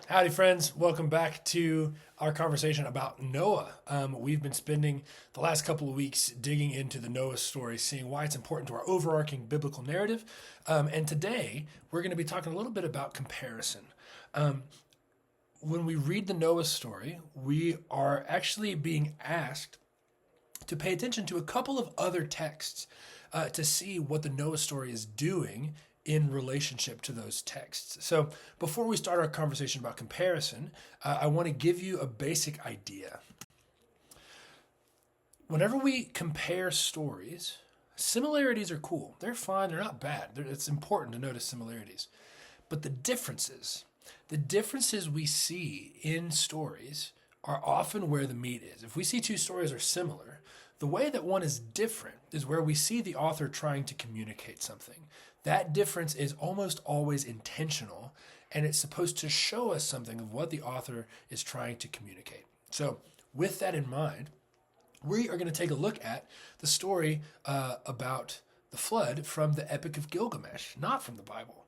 Howdy, friends. Welcome back to our conversation about Noah. We've been spending the last couple of weeks digging into the Noah story, seeing why it's important to our overarching biblical narrative. And today, we're going to be talking a little bit about comparison. When we read the Noah story, we are actually being asked to pay attention to a couple of other texts to see what the Noah story is doing in relationship to those texts. So before we start our conversation about comparison, I want to give you a basic idea. Whenever we compare stories, similarities are cool. They're fine, they're not bad. It's important to notice similarities. But the differences we see in stories are often where the meat is. If we see two stories are similar, the way that one is different is where we see the author trying to communicate something. That difference is almost always intentional, and it's supposed to show us something of what the author is trying to communicate. So, with that in mind, we are going to take a look at the story about the flood from the Epic of Gilgamesh, not from the Bible.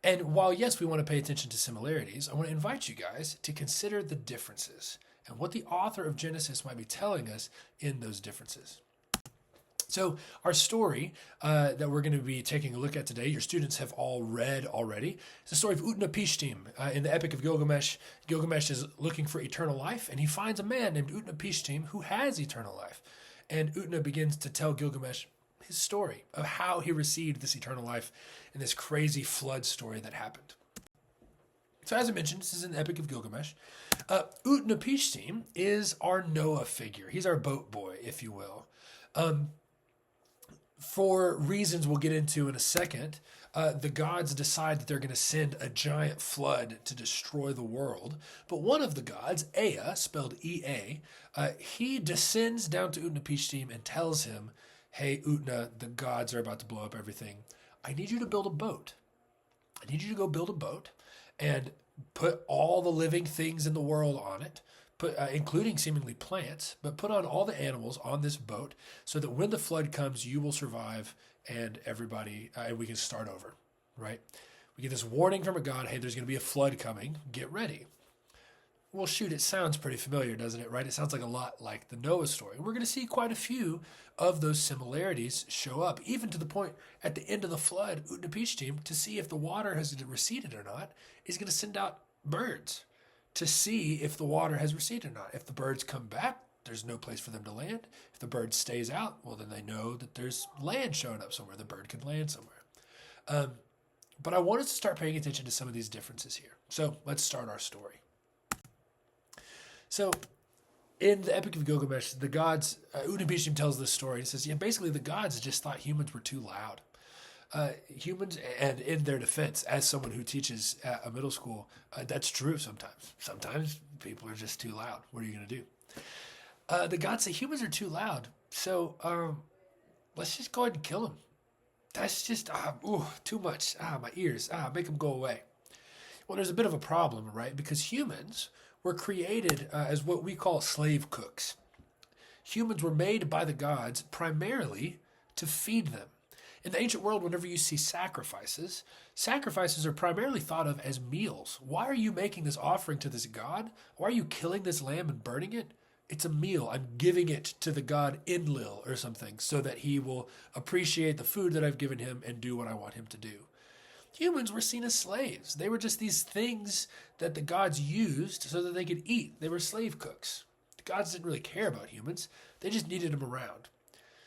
And while, yes, we want to pay attention to similarities, I want to invite you guys to consider the differences and what the author of Genesis might be telling us in those differences. So our story that we're going to be taking a look at today, your students have all read already. It's the story of Utnapishtim in the Epic of Gilgamesh. Gilgamesh is looking for eternal life, and he finds a man named Utnapishtim who has eternal life. And Utna begins to tell Gilgamesh his story of how he received this eternal life in this crazy flood story that happened. So as I mentioned, this is an Epic of Gilgamesh. Utnapishtim is our Noah figure. He's our boat boy, if you will. For reasons we'll get into in a second, the gods decide that they're going to send a giant flood to destroy the world. But one of the gods, Ea, spelled E-A, he descends down to Utnapishtim and tells him, hey, Utna, the gods are about to blow up everything. I need you to build a boat. I need you to go build a boat and put all the living things in the world on it, including seemingly plants, but put on all the animals on this boat so that when the flood comes, you will survive and everybody, and we can start over, right? We get this warning from a god, hey, there's going to be a flood coming, get ready. Well, shoot, it sounds pretty familiar, doesn't it, right? It sounds like a lot like the Noah story. We're going to see quite a few of those similarities show up, even to the point at the end of the flood, Utnapishtim, to see if the water has receded or not, is going to send out birds to see if the water has receded or not. If the birds come back, there's no place for them to land. If the bird stays out, well, then they know that there's land showing up somewhere. The bird can land somewhere. But I wanted to start paying attention to some of these differences here. So let's start our story. So in the Epic of Gilgamesh, the gods, Utnapishtim tells this story. He says, yeah, basically the gods just thought humans were too loud. Humans, and in their defense, as someone who teaches at a middle school, that's true sometimes. Sometimes people are just too loud. What are you going to do? The gods say humans are too loud, so let's just go ahead and kill them. That's just, too much. My ears. Make them go away. Well, there's a bit of a problem, right? Because humans were created as what we call slave cooks. Humans were made by the gods primarily to feed them. In the ancient world, whenever you see sacrifices, sacrifices are primarily thought of as meals. Why are you making this offering to this god? Why are you killing this lamb and burning it? It's a meal. I'm giving it to the god Enlil or something so that he will appreciate the food that I've given him and do what I want him to do. Humans were seen as slaves. They were just these things that the gods used so that they could eat. They were slave cooks. The gods didn't really care about humans. They just needed them around.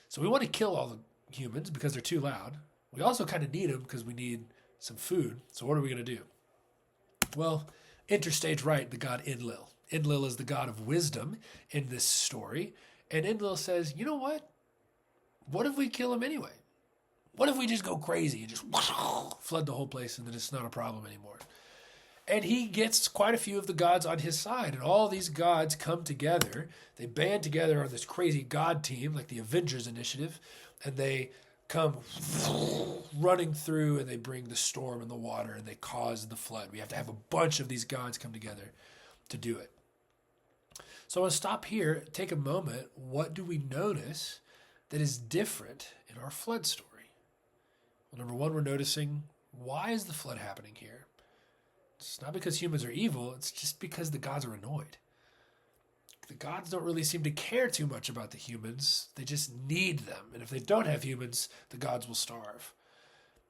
So we want to kill all the humans because they're too loud. We also kind of need them because we need some food. So what are we going to do? Well, enter stage right, the god Enlil. Enlil is the god of wisdom in this story. And Enlil says, you know what? What if we kill him anyway? What if we just go crazy and just flood the whole place and then it's not a problem anymore? And he gets quite a few of the gods on his side. And all these gods come together. They band together on this crazy god team, like the Avengers Initiative. And they come running through and they bring the storm and the water and they cause the flood. We have to have a bunch of these gods come together to do it. So I want to stop here, take a moment. What do we notice that is different in our flood story? Well, number one, we're noticing, why is the flood happening here? It's not because humans are evil, it's just because the gods are annoyed. The gods don't really seem to care too much about the humans. They just need them. And if they don't have humans, the gods will starve.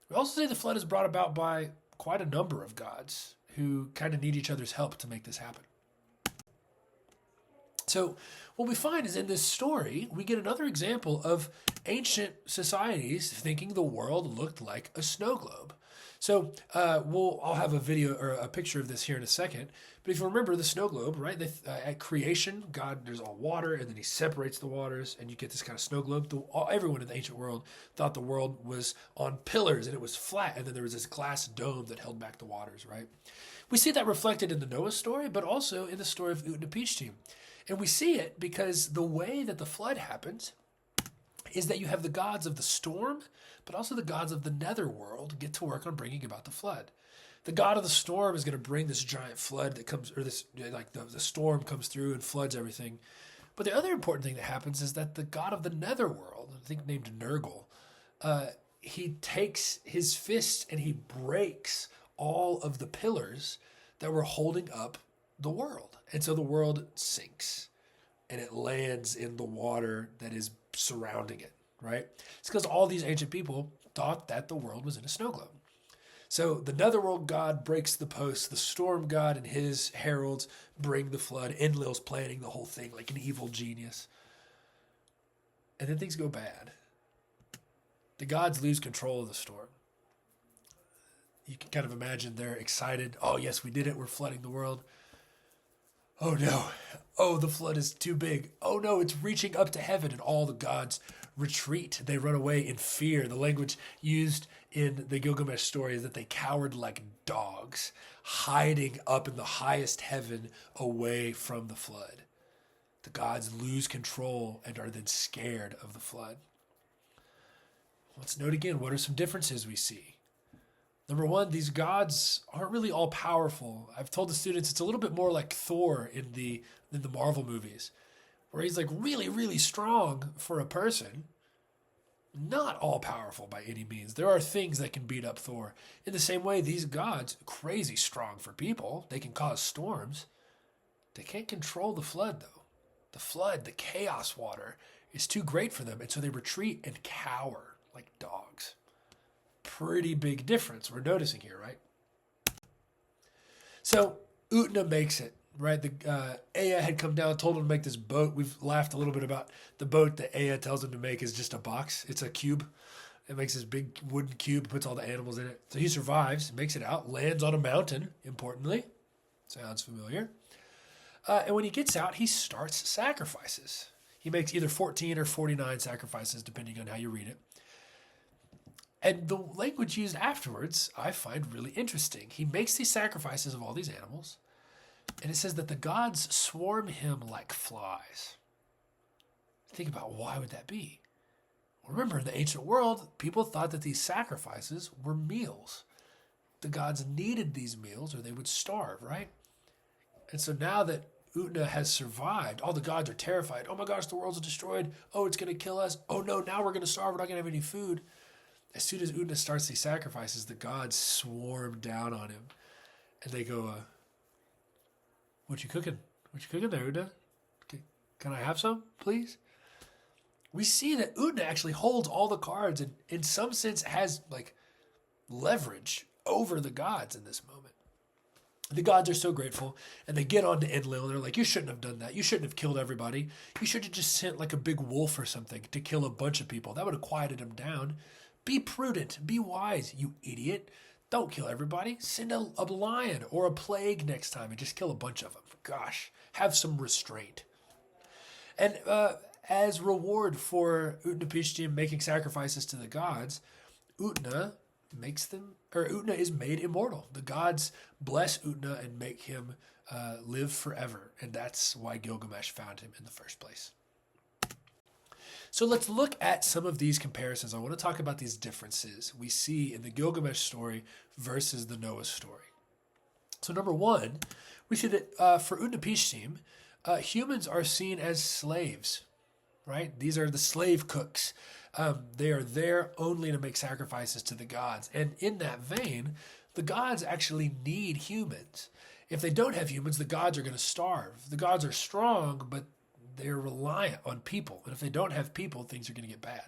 We also say the flood is brought about by quite a number of gods who kind of need each other's help to make this happen. So what we find is in this story, we get another example of ancient societies thinking the world looked like a snow globe. So I'll have a video or a picture of this here in a second. But if you remember the snow globe, right? At creation, God, there's all water, and then he separates the waters, and you get this kind of snow globe. Everyone in the ancient world thought the world was on pillars, and it was flat, and then there was this glass dome that held back the waters, right? We see that reflected in the Noah story, but also in the story of Utnapishtim. And we see it because the way that the flood happens is that you have the gods of the storm, but also the gods of the netherworld get to work on bringing about the flood. The god of the storm is going to bring this giant flood that comes, or this, like the storm comes through and floods everything. But the other important thing that happens is that the god of the netherworld, I think named Nergal, he takes his fist and he breaks all of the pillars that were holding up the world. And so the world sinks and it lands in the water that is surrounding it, right? It's because all these ancient people thought that the world was in a snow globe. So the netherworld god breaks the post, the storm god and his heralds bring the flood. Enlil's planning the whole thing like an evil genius. And then things go bad. The gods lose control of the storm. You can kind of imagine they're excited. Oh, yes, we did it. We're flooding the world. Oh, no. Oh, the flood is too big. Oh, no, it's reaching up to heaven. And all the gods retreat. They run away in fear. The language used in the Gilgamesh story is that they cowered like dogs, hiding up in the highest heaven away from the flood. The gods lose control and are then scared of the flood. Let's note again, what are some differences we see? Number one, these gods aren't really all powerful. I've told the students it's a little bit more like Thor in the Marvel movies, where he's like really, really strong for a person. Not all powerful by any means. There are things that can beat up Thor. In the same way, these gods, crazy strong for people. They can cause storms. They can't control the flood, though. The flood, the chaos water, is too great for them, and so they retreat and cower like dogs. Pretty big difference we're noticing here, right? So Utna makes it, right? Ea had come down, told him to make this boat. We've laughed a little bit about the boat that Ea tells him to make is just a box. It's a cube. It makes this big wooden cube, puts all the animals in it. So he survives, makes it out, lands on a mountain, importantly. Sounds familiar. And when he gets out, he starts sacrifices. He makes either 14 or 49 sacrifices, depending on how you read it. And the language used afterwards, I find really interesting. He makes these sacrifices of all these animals, and it says that the gods swarm him like flies. Think about why would that be? Well, remember, in the ancient world, people thought that these sacrifices were meals. The gods needed these meals or they would starve, right? And so now that Utna has survived, all the gods are terrified. Oh my gosh, the world's destroyed. Oh, it's going to kill us. Oh no, now we're going to starve. We're not going to have any food. As soon as Utna starts these sacrifices, the gods swarm down on him. And they go, what you cooking? What you cooking there, Utna? Can I have some, please? We see that Utna actually holds all the cards and in some sense has like leverage over the gods in this moment. The gods are so grateful, and they get on to Enlil, and they're like, you shouldn't have done that. You shouldn't have killed everybody. You should have just sent like a big wolf or something to kill a bunch of people. That would have quieted them down. Be prudent. Be wise, you idiot. Don't kill everybody. Send a lion or a plague next time and just kill a bunch of them. Gosh, have some restraint. And as reward for Utnapishtim making sacrifices to the gods, Utna is made immortal. The gods bless Utna and make him live forever. And that's why Gilgamesh found him in the first place. So let's look at some of these comparisons. I want to talk about these differences we see in the Gilgamesh story versus the Noah story. So number one, we see that for Utnapishtim, humans are seen as slaves, right? These are the slave cooks. They are there only to make sacrifices to the gods. And in that vein, The gods actually need humans. If they don't have humans, the gods are going to starve. The gods are strong, but they're reliant on people. And if they don't have people, things are going to get bad.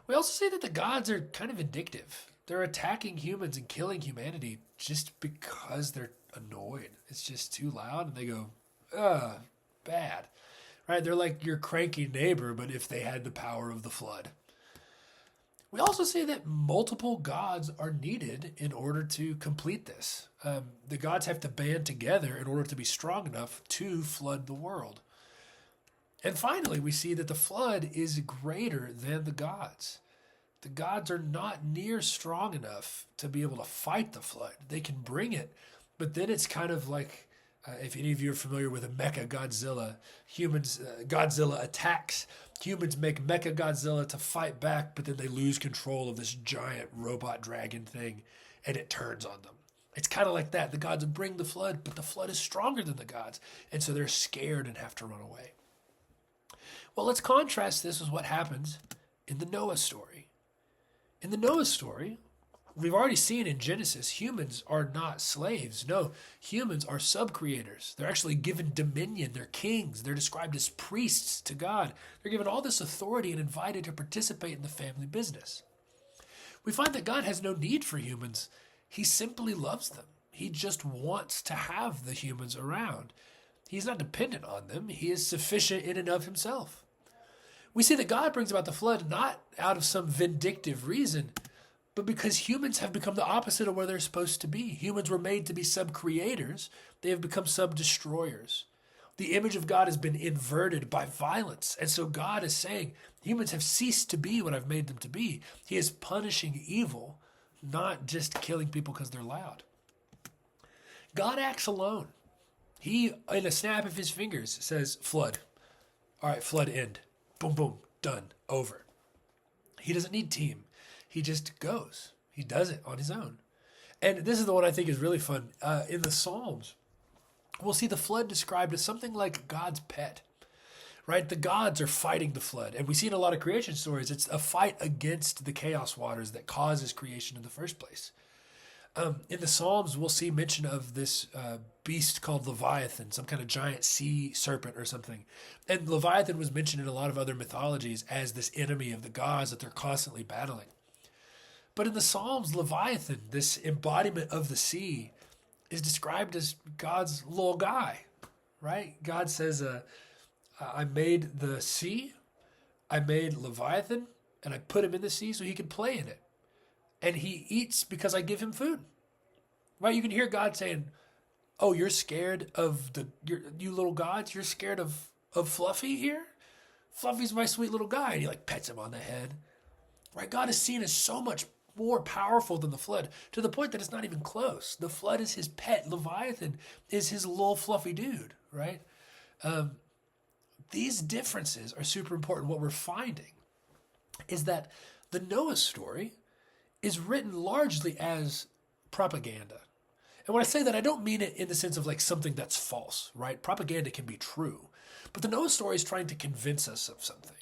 We also see that the gods are kind of vindictive. They're attacking humans and killing humanity just because they're annoyed. It's just too loud, and they go, bad. Right? They're like your cranky neighbor, but if they had the power of the flood. We also see that multiple gods are needed in order to complete this. The gods have to band together in order to be strong enough to flood the world. And finally, we see that the flood is greater than the gods. The gods are not near strong enough to be able to fight the flood. They can bring it, but then it's kind of like, if any of you are familiar with a Mecha Godzilla, Godzilla attacks. Humans make Mecha Godzilla to fight back, but then they lose control of this giant robot dragon thing, and it turns on them. It's kind of like that. The gods bring the flood, but the flood is stronger than the gods, and so they're scared and have to run away. Well, let's contrast this with what happens in the Noah story. In the Noah story, we've already seen in Genesis, humans are not slaves. No, humans are sub-creators. They're actually given dominion. They're kings. They're described as priests to God. They're given all this authority and invited to participate in the family business. We find that God has no need for humans. He simply loves them. He just wants to have the humans around. He's not dependent on them. He is sufficient in and of himself. We see that God brings about the flood not out of some vindictive reason, but because humans have become the opposite of where they're supposed to be. Humans were made to be sub-creators. They have become sub-destroyers. The image of God has been inverted by violence. And so God is saying, humans have ceased to be what I've made them to be. He is punishing evil, not just killing people because they're loud. God acts alone. He, in a snap of his fingers, says, flood. All right, flood end. Boom, boom, done, over. He doesn't need team. He just goes. He does it on his own. And this is the one I think is really fun. In the Psalms, we'll see the flood described as something like God's pet, right? The gods are fighting the flood. And we see in a lot of creation stories, it's a fight against the chaos waters that causes creation in the first place. In the Psalms, we'll see mention of this beast called Leviathan, some kind of giant sea serpent or something. And Leviathan was mentioned in a lot of other mythologies as this enemy of the gods that they're constantly battling. But in the Psalms, Leviathan, this embodiment of the sea, is described as God's little guy, right? God says, I made the sea, I made Leviathan, and I put him in the sea so he could play in it. And he eats because I give him food. Right? You can hear God saying, oh, you're scared of you little gods? You're scared of Fluffy here? Fluffy's my sweet little guy. And he like pets him on the head. Right? God is seen as so much more powerful than the flood, to the point that it's not even close. The flood is his pet. Leviathan is his little fluffy dude, right? These differences are super important. What we're finding is that the Noah story is written largely as propaganda. And when I say that, I don't mean it in the sense of like something that's false, right? Propaganda can be true. But the Noah story is trying to convince us of something.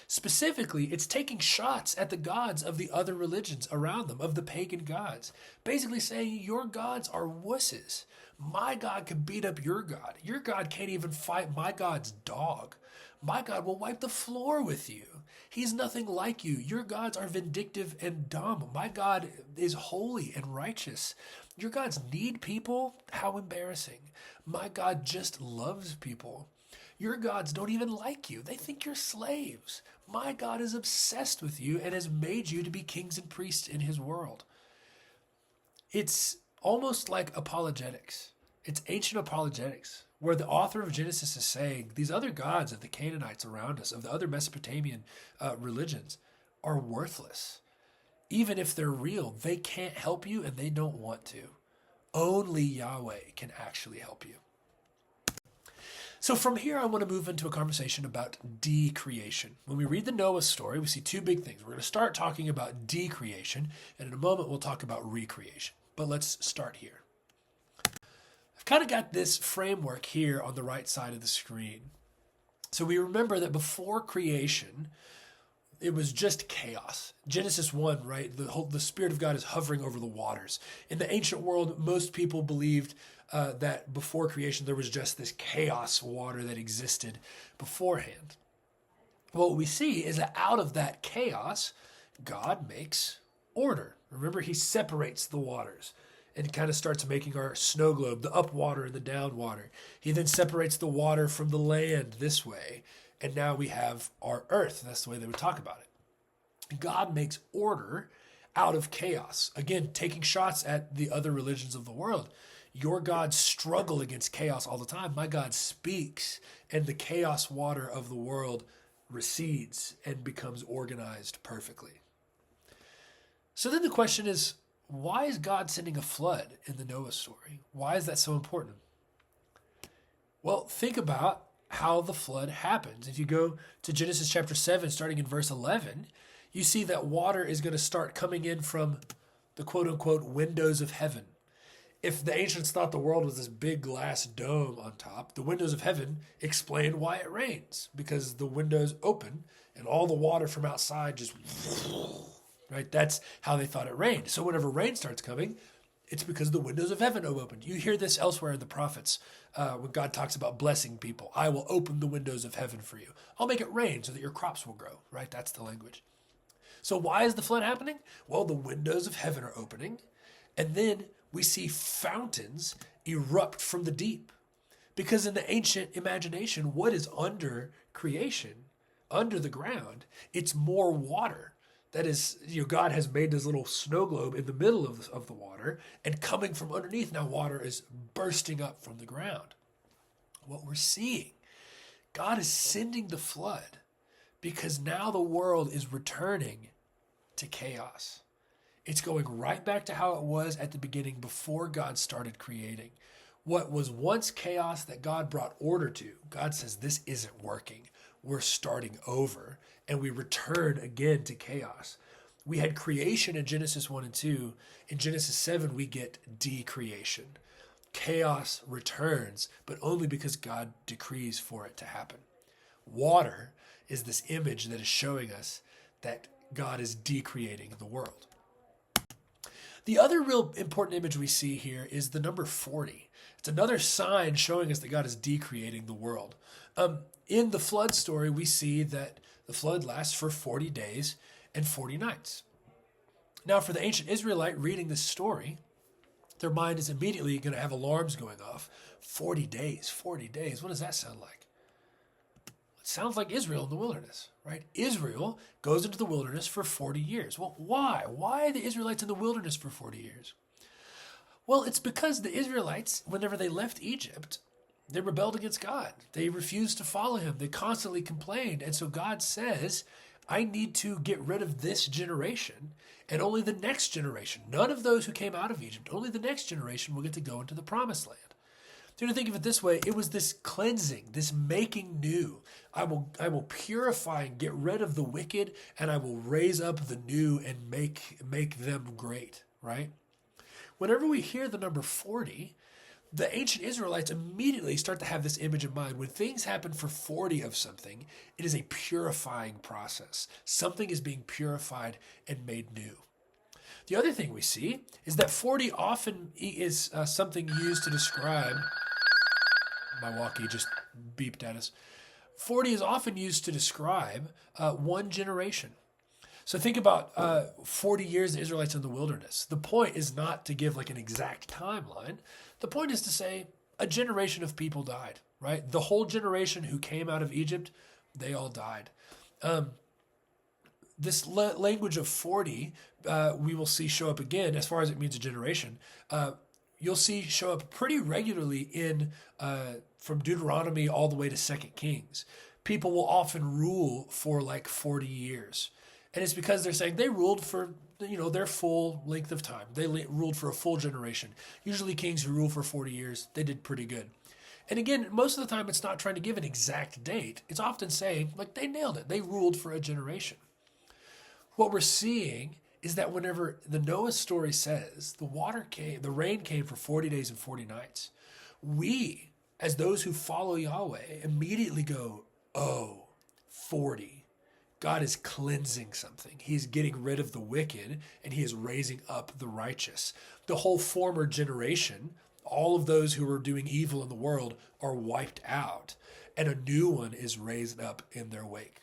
Specifically, it's taking shots at the gods of the other religions around them, of the pagan gods. Basically saying, your gods are wusses. My God can beat up your God. Your God can't even fight my God's dog. My God will wipe the floor with you. He's nothing like you. Your gods are vindictive and dumb. My God is holy and righteous. Your gods need people? How embarrassing. My God just loves people. Your gods don't even like you. They think you're slaves. My God is obsessed with you and has made you to be kings and priests in his world. It's almost like apologetics. It's ancient apologetics, where the author of Genesis is saying these other gods of the Canaanites around us, of the other Mesopotamian religions, are worthless. Even if they're real, they can't help you and they don't want to. Only Yahweh can actually help you. So from here, I want to move into a conversation about decreation. When we read the Noah story, we see two big things. We're going to start talking about decreation, and in a moment, we'll talk about recreation. But let's start here. I've kind of got this framework here on the right side of the screen. So we remember that before creation, it was just chaos. Genesis 1, right? The Spirit of God is hovering over the waters. In the ancient world, most people believed that before creation, there was just this chaos water that existed beforehand. What we see is that out of that chaos, God makes order. Remember, he separates the waters and kind of starts making our snow globe, the up water and the down water. He then separates the water from the land this way. And now we have our earth. That's the way they would talk about it. God makes order out of chaos. Again, taking shots at the other religions of the world. Your gods struggle against chaos all the time. My God speaks, and the chaos water of the world recedes and becomes organized perfectly. So then the question is, why is God sending a flood in the Noah story? Why is that so important? Well, think about how the flood happens. If you go to Genesis chapter 7, starting in verse 11, you see that water is going to start coming in from the quote-unquote windows of heaven. If the ancients thought the world was this big glass dome on top, the windows of heaven explain why it rains, because the windows open and all the water from outside just, right? That's how they thought it rained. So whenever rain starts coming, it's because the windows of heaven are opened. You hear this elsewhere in the prophets when God talks about blessing people. I will open the windows of heaven for you. I'll make it rain so that your crops will grow, right? That's the language. So why is the flood happening? Well, the windows of heaven are opening, and then we see fountains erupt from the deep. Because in the ancient imagination, what is under creation, under the ground, it's more water. That is, God has made this little snow globe in the middle of the water, and coming from underneath, now water is bursting up from the ground. What we're seeing, God is sending the flood because now the world is returning to chaos. It's going right back to how it was at the beginning before God started creating. What was once chaos that God brought order to, God says, this isn't working. We're starting over, and we return again to chaos. We had creation in Genesis 1 and 2. In Genesis 7, we get decreation. Chaos returns, but only because God decrees for it to happen. Water is this image that is showing us that God is decreating the world. The other real important image we see here is the number 40. It's another sign showing us that God is decreating the world. In the flood story, we see that the flood lasts for 40 days and 40 nights. Now, for the ancient Israelite reading this story, their mind is immediately going to have alarms going off. 40 days, 40 days. What does that sound like? It sounds like Israel in the wilderness, right? Israel goes into the wilderness for 40 years. Well, why? Why are the Israelites in the wilderness for 40 years? Well, it's because the Israelites, whenever they left Egypt, they rebelled against God. They refused to follow him. They constantly complained. And so God says, I need to get rid of this generation and only the next generation. None of those who came out of Egypt, only the next generation will get to go into the promised land. So to think of it this way, it was this cleansing, this making new. I will purify and get rid of the wicked, and I will raise up the new and make them great, right? Whenever we hear the number 40, the ancient Israelites immediately start to have this image in mind. When things happen for 40 of something, it is a purifying process. Something is being purified and made new. The other thing we see is that 40 often is something used to describe. My walkie just beeped at us. 40 is often used to describe one generation. So think about 40 years the Israelites in the wilderness. The point is not to give like an exact timeline. The point is to say a generation of people died, right? The whole generation who came out of Egypt, they all died. This language of 40, we will see show up again as far as it means a generation. You'll see show up pretty regularly in from Deuteronomy all the way to 2 Kings. People will often rule for like 40 years. And it's because they're saying they ruled for, their full length of time. They ruled for a full generation. Usually kings who rule for 40 years, they did pretty good. And again, most of the time it's not trying to give an exact date. It's often saying, like, they nailed it. They ruled for a generation. What we're seeing is that whenever the Noah story says the rain came for 40 days and 40 nights, we, as those who follow Yahweh, immediately go, oh, 40. God is cleansing something. He is getting rid of the wicked and he is raising up the righteous. The whole former generation, all of those who were doing evil in the world, are wiped out, and a new one is raised up in their wake.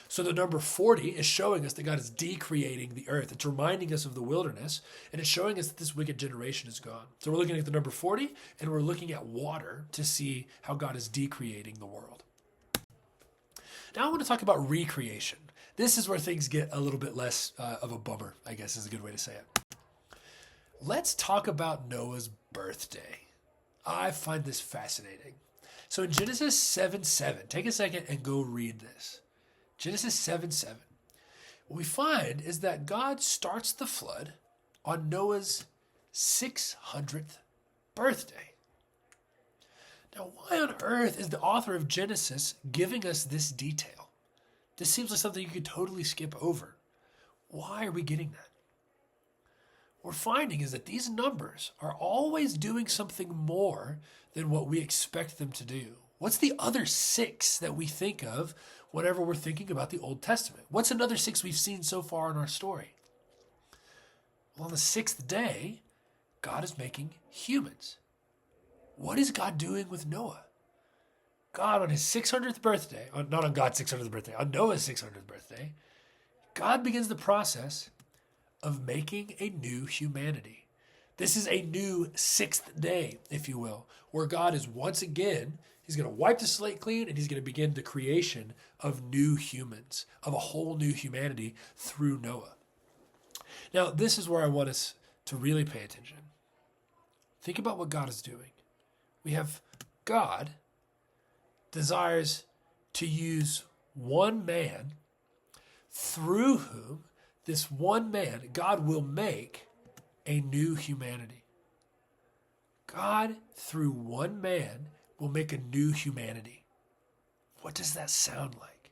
So the number 40 is showing us that God is decreating the earth. It's reminding us of the wilderness, and it's showing us that this wicked generation is gone. So we're looking at the number 40, and we're looking at water to see how God is decreating the world. Now I want to talk about recreation. This is where things get a little bit less of a bummer, I guess is a good way to say it. Let's talk about Noah's birthday. I find this fascinating. So in Genesis 7:7, take a second and go read this. Genesis 7:7. What we find is that God starts the flood on Noah's 600th birthday. Now, why on earth is the author of Genesis giving us this detail? This seems like something you could totally skip over. Why are we getting that? What we're finding is that these numbers are always doing something more than what we expect them to do. What's the other 6 that we think of whenever we're thinking about the Old Testament? What's another 6 we've seen so far in our story? Well, on the 6th day, God is making humans. What is God doing with Noah? God, on his 600th birthday, not on God's 600th birthday, on Noah's 600th birthday, God begins the process of making a new humanity. This is a new 6th day, if you will, where God is once again, he's going to wipe the slate clean and he's going to begin the creation of new humans, of a whole new humanity through Noah. Now, this is where I want us to really pay attention. Think about what God is doing. We have God desires to use one man through whom this one man, God will make a new humanity. God, through one man, will make a new humanity. What does that sound like?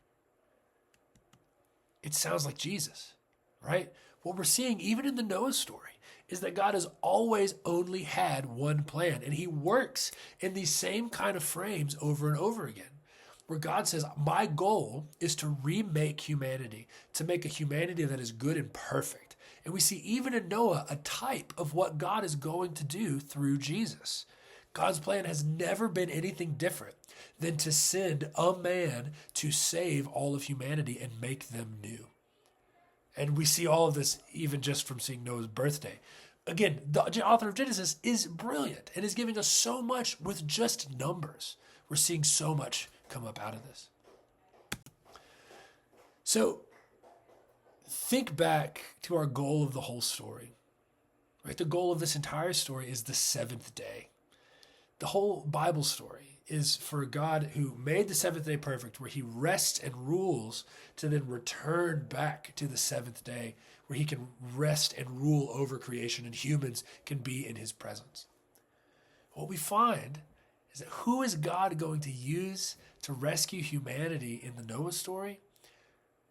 It sounds like Jesus, right? What we're seeing even in the Noah story is that God has always only had one plan, and he works in these same kind of frames over and over again, where God says, my goal is to remake humanity, to make a humanity that is good and perfect. And we see even in Noah a type of what God is going to do through Jesus. God's plan has never been anything different than to send a man to save all of humanity and make them new. And we see all of this even just from seeing Noah's birthday. Again, the author of Genesis is brilliant and is giving us so much with just numbers. We're seeing so much come up out of this. So think back to our goal of the whole story. Right? The goal of this entire story is the 7th day. The whole Bible story is for God who made the 7th day perfect, where he rests and rules, to then return back to the 7th day, where he can rest and rule over creation and humans can be in his presence. What we find is that who is God going to use to rescue humanity in the Noah story?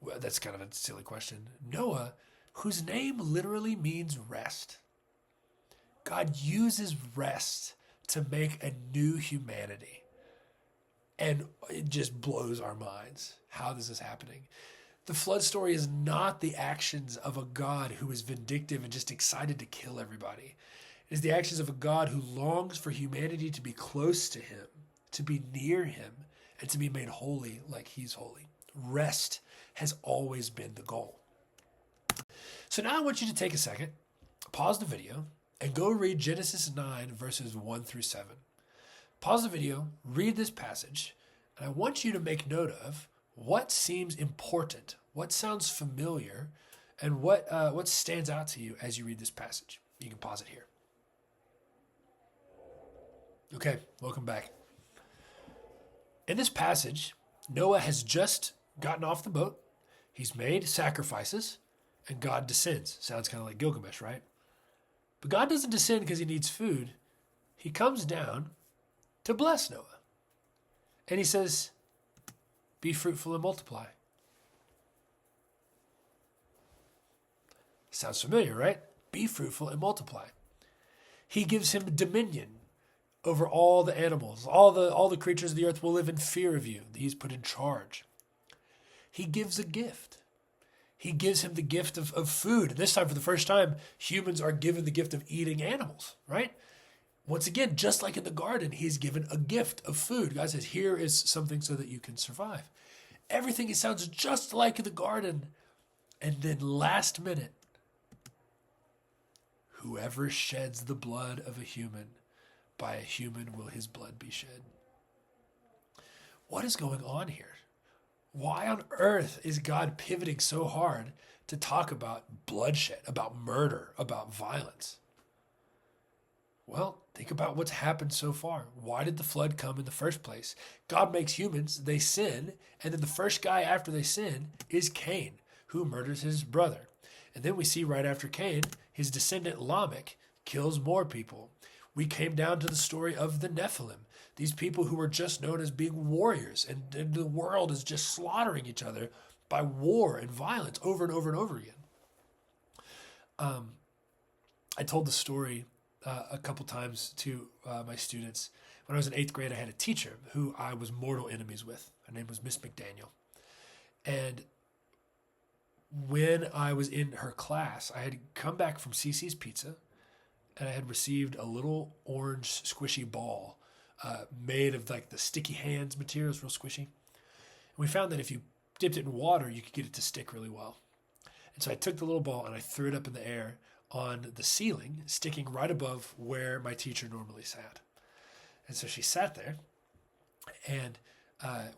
Well, that's kind of a silly question. Noah, whose name literally means rest. God uses rest to make a new humanity. And it just blows our minds how this is happening. The flood story is not the actions of a God who is vindictive and just excited to kill everybody. It is the actions of a God who longs for humanity to be close to him, to be near him, and to be made holy like he's holy. Rest has always been the goal. So now I want you to take a second, pause the video, and go read Genesis 9, verses 1 through 7. Pause the video, read this passage, and I want you to make note of what seems important, what sounds familiar, and what stands out to you as you read this passage. You can pause it here. Okay, welcome back. In this passage, Noah has just gotten off the boat. He's made sacrifices, and God descends. Sounds kind of like Gilgamesh, right? But God doesn't descend because he needs food. He comes down to bless Noah. And he says, be fruitful and multiply. Sounds familiar, right? Be fruitful and multiply. He gives him dominion over all the animals. All the creatures of the earth will live in fear of you. He's put in charge. He gives a gift. He gives him the gift of food. And this time, for the first time, humans are given the gift of eating animals, right? Once again, just like in the garden, he's given a gift of food. God says, here is something so that you can survive. Everything sounds just like in the garden. And then last minute, whoever sheds the blood of a human, by a human will his blood be shed. What is going on here? Why on earth is God pivoting so hard to talk about bloodshed, about murder, about violence? Well, think about what's happened so far. Why did the flood come in the first place? God makes humans, they sin, and then the first guy after they sin is Cain, who murders his brother. And then we see right after Cain, his descendant Lamech kills more people. We came down to the story of the Nephilim, these people who were just known as being warriors, and the world is just slaughtering each other by war and violence over and over and over again. I told the story a couple times to my students. When I was in 8th grade, I had a teacher who I was mortal enemies with. Her name was Miss McDaniel. And when I was in her class, I had come back from CC's Pizza, and I had received a little orange squishy ball made of like the sticky hands material. It's real squishy. And we found that if you dipped it in water, you could get it to stick really well. And so I took the little ball and I threw it up in the air on the ceiling, sticking right above where my teacher normally sat. And so she sat there, and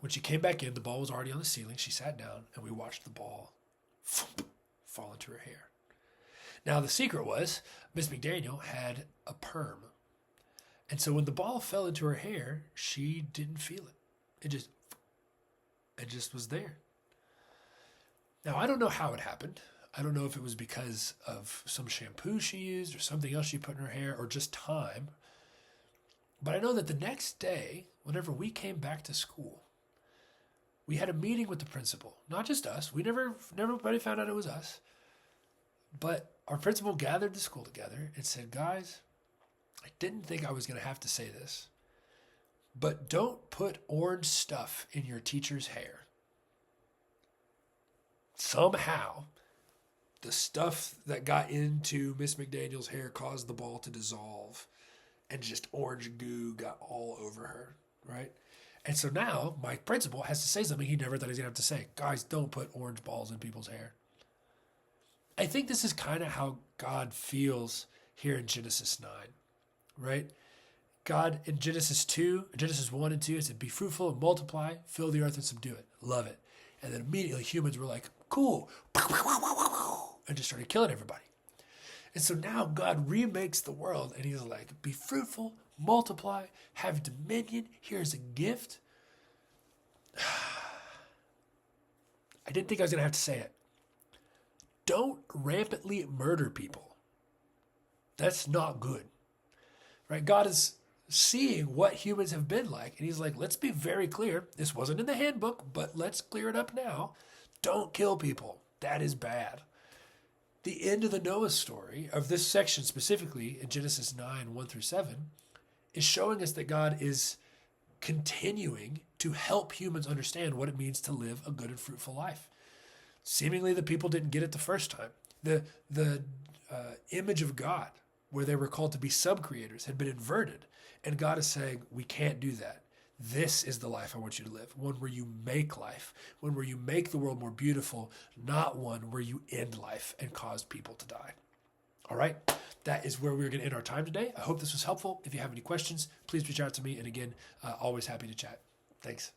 when she came back in, the ball was already on the ceiling. She sat down, and we watched the ball fall into her hair. Now, the secret was Miss McDaniel had a perm. And so when the ball fell into her hair, she didn't feel it. It just was there. Now, I don't know how it happened. I don't know if it was because of some shampoo she used or something else she put in her hair or just time. But I know that the next day, whenever we came back to school, we had a meeting with the principal. Not just us. We never nobody found out it was us. But our principal gathered the school together and said, guys, I didn't think I was going to have to say this, but don't put orange stuff in your teacher's hair. Somehow, the stuff that got into Miss McDaniel's hair caused the ball to dissolve, and just orange goo got all over her, right? And so now my principal has to say something he never thought he was going to have to say. Guys, don't put orange balls in people's hair. I think this is kind of how God feels here in Genesis 9, right? God in Genesis 1 and 2, it said, be fruitful and multiply, fill the earth and subdue it. Love it. And then immediately humans were like, cool, and just started killing everybody. And so now God remakes the world, and he's like, be fruitful, multiply, have dominion. Here's a gift. I didn't think I was going to have to say it. Don't rampantly murder people. That's not good, right? God is seeing what humans have been like, and he's like, let's be very clear. This wasn't in the handbook, but let's clear it up now. Don't kill people. That is bad. The end of the Noah story, of this section specifically in Genesis 9, 1 through 7, is showing us that God is continuing to help humans understand what it means to live a good and fruitful life. Seemingly the people didn't get it the first time. The image of God, where they were called to be sub-creators, had been inverted. And God is saying, we can't do that. This is the life I want you to live. One where you make life. One where you make the world more beautiful, not one where you end life and cause people to die. All right? That is where we're going to end our time today. I hope this was helpful. If you have any questions, please reach out to me. And again, always happy to chat. Thanks.